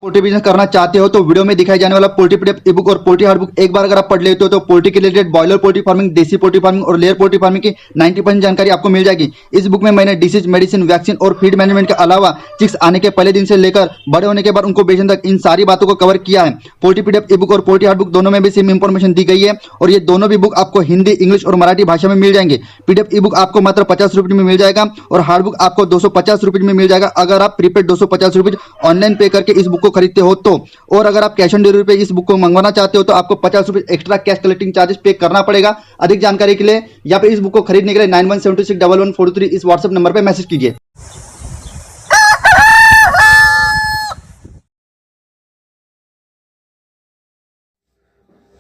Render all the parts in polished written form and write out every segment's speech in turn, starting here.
Poultry business करना चाहते हो तो वीडियो में दिखाई जाने वाला पोल्ट्री पीडीएफ ई बुक और पोल्ट्री हार्ड बुक एक बार अगर आप पढ़ लेते हो तो पोल्ट्री के रिलेटेड बॉयलर पोल्ट्री फार्मिंग, देसी पोल्ट्री फार्मिंग और लेयर पोल्ट्री फार्मिंग की 90% जानकारी आपको मिल जाएगी। इस बुक में मैंने डिसीज, मेडिसिन, वैक्सीन और फीड मैनेजमेंट के अलावा चिक्स आने के पहले दिन से लेकर बड़े होने के बाद उनको बेचने तक इन सारी बातों को कवर किया है। पोल्ट्री पीडीएफ ई बुक और पोल्ट्री हार्ड बुक दोनों में भी सेम इंफॉर्मेशन दी गई है और ये दोनों भी बुक आपको हिंदी, इंग्लिश और मराठी भाषा में मिल जाएंगे। पीडीएफ ई बुक आपको मात्र 50 रुपये में मिल जाएगा और हार्ड बुक आपको 250 रुपये में मिल जाएगा अगर आप प्रीपेड 250 रुपये ऑनलाइन पे करके इस बुक को खरीदते हो तो। और अगर आप कैश ऑन डिलीवरी पे इस बुक को मंगवाना चाहते हो तो आपको 50 रुपये एक्स्ट्रा कैश कलेक्टिंग चार्जेस पे करना पड़ेगा। अधिक जानकारी के लिए या फिर इस बुक को खरीदने के लिए 91761143 इस व्हाट्सएप नंबर पे मैसेज कीजिए।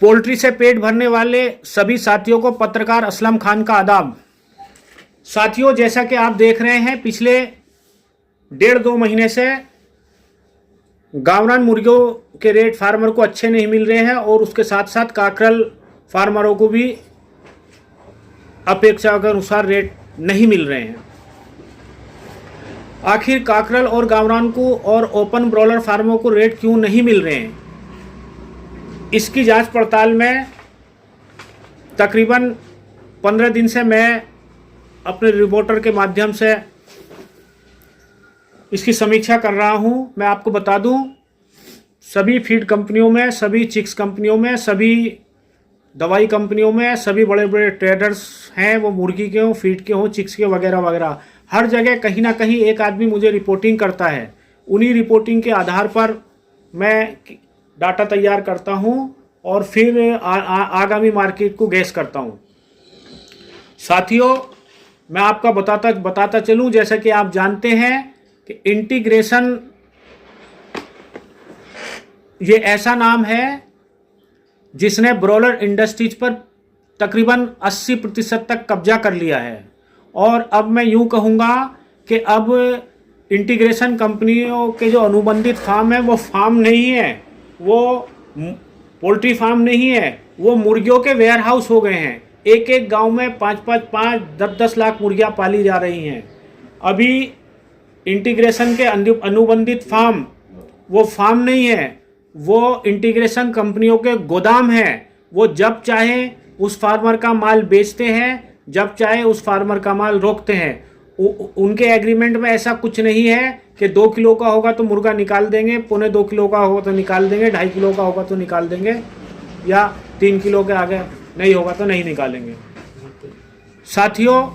पोल्ट्री से पेट भरने वाले सभी साथियों को पत्रकार असलम खान का आदाब। साथियों, जैसा कि आप देख रहे हैं, पिछले 1.5-2 महीने से गावरान मुर्गियों के रेट फार्मर को अच्छे नहीं मिल रहे हैं और उसके साथ साथ काकरल फार्मरों को भी अपेक्षा के अनुसार रेट नहीं मिल रहे हैं। आखिर काकरल और गावरान को और ओपन ब्रॉयलर फार्मों को रेट क्यों नहीं मिल रहे हैं, इसकी जांच पड़ताल में तकरीबन 15 दिन से मैं अपने रिपोर्टर के माध्यम से इसकी समीक्षा कर रहा हूं। मैं आपको बता दूं, सभी फीड कंपनियों में, सभी चिक्स कंपनियों में, सभी दवाई कंपनियों में, सभी बड़े बड़े ट्रेडर्स हैं, वो मुर्गी के हों, फीड के हों, चिक्स के वगैरह वगैरह, हर जगह कहीं ना कहीं एक आदमी मुझे रिपोर्टिंग करता है। उन्हीं रिपोर्टिंग के आधार पर मैं डाटा तैयार करता हूं और फिर आगामी मार्केट को गैस करता हूं। साथियों, मैं आपका बताता चलूं, जैसा कि आप जानते हैं कि इंटीग्रेशन ये ऐसा नाम है जिसने ब्रॉयलर इंडस्ट्रीज पर तकरीबन 80% तक कब्जा कर लिया है। और अब मैं यूं कहूँगा कि अब इंटीग्रेशन कंपनियों के जो अनुबंधित फार्म है वो फार्म नहीं है, वो पोल्ट्री फार्म नहीं है, वो मुर्गियों के वेयर हाउस हो गए हैं। एक एक गांव में 5-5, 10-10 लाख मुर्गियां पाली जा रही हैं। अभी इंटीग्रेशन के अनुबंधित फार्म वो फार्म नहीं है, वो इंटीग्रेशन कंपनियों के गोदाम हैं। वो जब चाहे उस फार्मर का माल बेचते हैं, जब चाहे उस फार्मर का माल रोकते हैं। उनके एग्रीमेंट में ऐसा कुछ नहीं है कि 2 किलो का होगा तो मुर्गा निकाल देंगे, 1.25 किलो का होगा तो निकाल देंगे, 2.5 किलो का होगा तो निकाल देंगे, या 3 किलो के आगे नहीं होगा तो नहीं निकालेंगे। साथियों,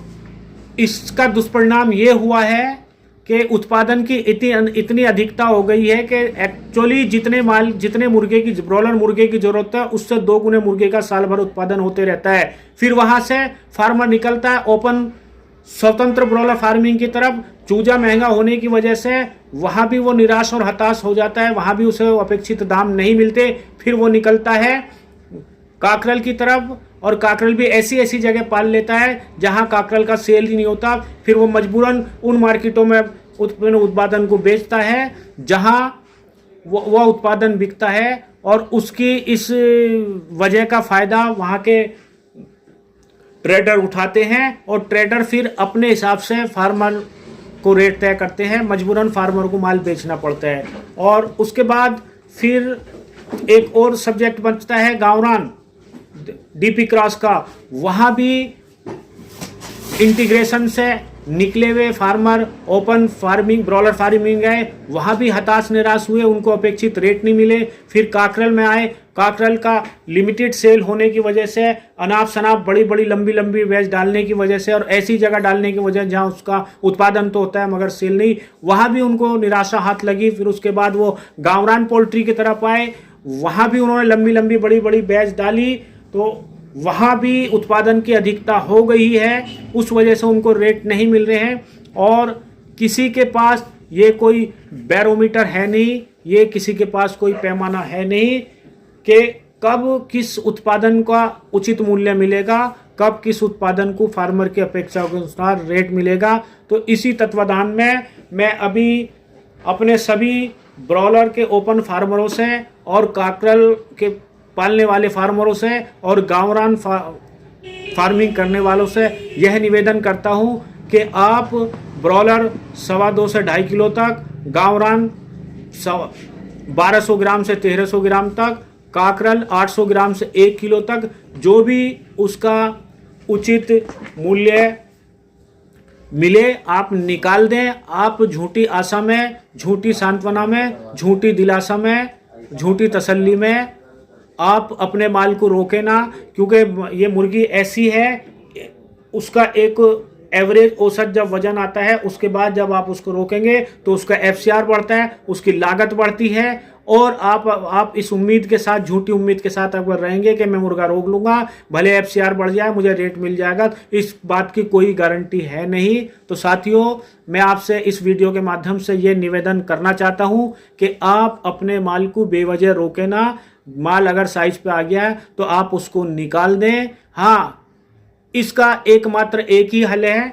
इसका दुष्परिणाम ये हुआ है कि उत्पादन की इतनी अधिकता हो गई है कि एक्चुअली जितने मुर्गे की, ब्रॉयलर मुर्गे की जरूरत है उससे 2 गुने मुर्गे का साल भर उत्पादन होते रहता है। फिर वहां से फार्मर निकलता है ओपन स्वतंत्र ब्रॉयलर फार्मिंग की तरफ। चूजा महंगा होने की वजह से वहां भी वो निराश और हताश हो जाता है, वहां भी उसे अपेक्षित दाम नहीं मिलते। फिर वो निकलता है काकरल की तरफ और काकरल भी ऐसी ऐसी जगह पाल लेता है जहां काकरल का सेल ही नहीं होता। फिर वो मजबूरन उन मार्केटों में उत्पादन को बेचता है जहां वो उत्पादन बिकता है और उसकी इस वजह का फायदा वहां के ट्रेडर उठाते हैं और ट्रेडर फिर अपने हिसाब से फार्मर को रेट तय करते हैं। मजबूरन फार्मर को माल बेचना पड़ता है। और उसके बाद फिर एक और सब्जेक्ट बचता है गावरान डीपी क्रॉस का। वहाँ भी इंटीग्रेशन से निकले हुए farmer open farming, broiler farming गए, वहाँ भी हताश निराश हुए, उनको अपेक्षित रेट नहीं मिले। फिर काकरल में आए, काकरल का लिमिटेड सेल होने की वजह से, अनाप शनाप बड़ी बड़ी लंबी लंबी बैच डालने की वजह से और ऐसी जगह डालने की वजह जहाँ उसका उत्पादन तो होता है मगर सेल नहीं, वहाँ भी उनको निराशा हाथ लगी। फिर उसके बाद वो गावरान पोल्ट्री की तरफ आए, वहाँ भी उन्होंने लंबी लंबी बड़ी बड़ी बैच डाली, तो वहाँ भी उत्पादन की अधिकता हो गई है। उस वजह से उनको रेट नहीं मिल रहे हैं और किसी के पास ये कोई बैरोमीटर है नहीं, ये किसी के पास कोई पैमाना है नहीं कि कब किस उत्पादन का उचित मूल्य मिलेगा, कब किस उत्पादन को फार्मर की अपेक्षा के अनुसार रेट मिलेगा। तो इसी तत्वाधान में मैं अभी अपने सभी ब्रॉयलर के ओपन फार्मरों से और काकरल के पालने वाले फार्मरों से और गावरान फार्मिंग करने वालों से यह निवेदन करता हूं कि आप ब्रॉयलर 2.25 से 2.5 किलो तक, गावरान 1200 ग्राम से 1300 ग्राम तक, काकरल 800 ग्राम से 1 किलो तक, जो भी उसका उचित मूल्य मिले आप निकाल दें। आप झूठी आशा में, झूठी सांत्वना में, झूठी दिलासा में, झूठी तसल्ली में आप अपने माल को रोके ना, क्योंकि ये मुर्गी ऐसी है, उसका एक एवरेज औसत जब वजन आता है उसके बाद जब आप उसको रोकेंगे तो उसका FCR बढ़ता है, उसकी लागत बढ़ती है, और आप इस उम्मीद के साथ, झूठी उम्मीद के साथ अगर रहेंगे कि मैं मुर्गा रोक लूँगा, भले FCR बढ़ जाए, मुझे रेट मिल जाएगा, इस बात की कोई गारंटी है नहीं। तो साथियों, मैं आपसे इस वीडियो के माध्यम से ये निवेदन करना चाहता हूँ कि आप अपने माल को बेवजह रोके ना। माल अगर साइज पे आ गया है तो आप उसको निकाल दें। हाँ, इसका एकमात्र एक ही हल है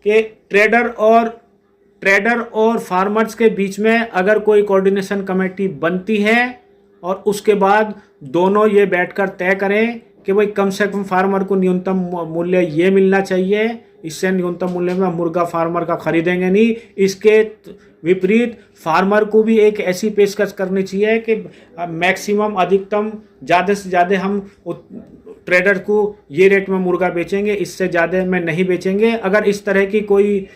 कि ट्रेडर और फार्मर्स के बीच में अगर कोई कोऑर्डिनेशन कमेटी बनती है और उसके बाद दोनों ये बैठकर तय करें कि भाई कम से कम फार्मर को न्यूनतम मूल्य ये मिलना चाहिए, इससे न्यूनतम मूल्य में मुर्गा फार्मर का खरीदेंगे नहीं। इसके विपरीत फार्मर को भी एक ऐसी पेशकश करनी चाहिए कि मैक्सिमम, अधिकतम, ज़्यादा से ज़्यादा हम ट्रेडर को ये रेट में मुर्गा बेचेंगे, इससे ज़्यादा में नहीं बेचेंगे। अगर इस तरह की कोई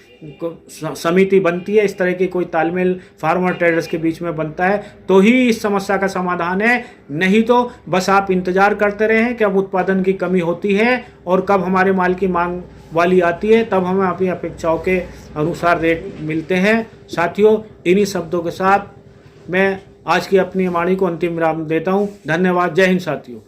समिति बनती है, इस तरह की कोई तालमेल फार्मर ट्रेडर्स के बीच में बनता है तो ही इस समस्या का समाधान है। नहीं तो बस आप इंतज़ार करते रहें कि अब उत्पादन की कमी होती है और कब हमारे माल की मांग वाली आती है, तब हमें अपनी अपेक्षाओं के अनुसार रेट मिलते हैं। साथियों, इन्हीं शब्दों के साथ मैं आज की अपनी वाणी को अंतिम विराम देता हूँ। धन्यवाद। जय हिंद साथियों।